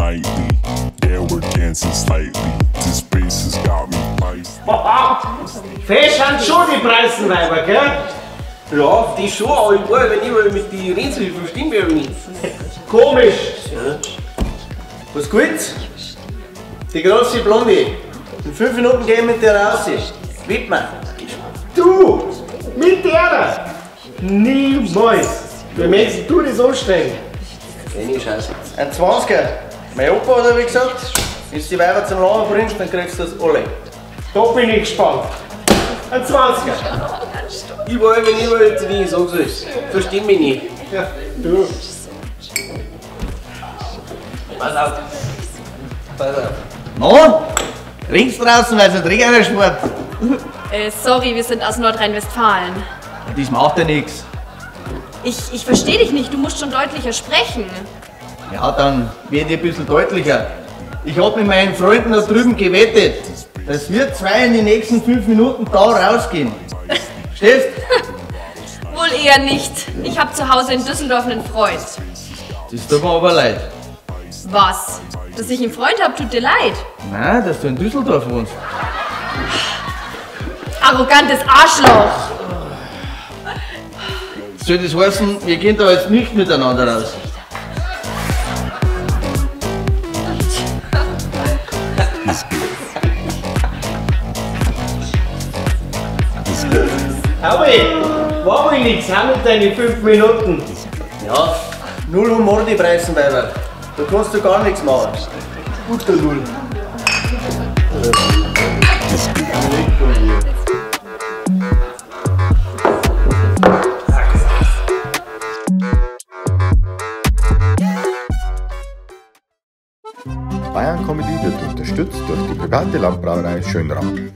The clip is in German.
nightly. Yeah, we're dancing slightly. This bass has got me feisty. Fest haben schon die Preisenweiber, gell? Ja, die schon, aber ich war, wenn ich mal mit den Rätseln verstehen wir nicht. Komisch. Ja. Was gibt's? Die große Blonde. In 5 Minuten gehen wir mit der raus. Widmer. Du, mit der? Niemals. Wie möchtest du das anstellen? Keine Scheiße. Ein 20er. Mein Opa hat wie gesagt, wenn du die Weiber zum Lachen bringst, dann kriegst du das alle. Da bin ich gespannt. Ein 20er. Ich war, wenn ich mal zu dir sag, versteh mich nicht. Ja, du. Pass auf. Pass auf. No? Rings draußen, weil es ein Trägersport. Sorry, wir sind aus Nordrhein-Westfalen. Das macht ja nichts. Ich verstehe dich nicht, du musst schon deutlicher sprechen. Ja, dann werde ich ein bisschen deutlicher. Ich habe mit meinen Freunden da drüben gewettet, dass wir zwei in den nächsten 5 Minuten da rausgehen. Verstehst? Wohl eher nicht. Ich habe zu Hause in Düsseldorf einen Freund. Das tut mir aber leid. Was? Dass ich einen Freund habe, tut dir leid. Nein, dass du in Düsseldorf wohnst. Arrogantes Arschloch. Soll das heißen, wir gehen da jetzt nicht miteinander raus? Howie, war wohl nichts, haben mit deine 5 Minuten. Ja, 0 Humor, die Preisenweiber. Da kannst du gar nichts machen. Guter Null. Bayern Comedy wird unterstützt durch die private Landbrauerei Schönramm.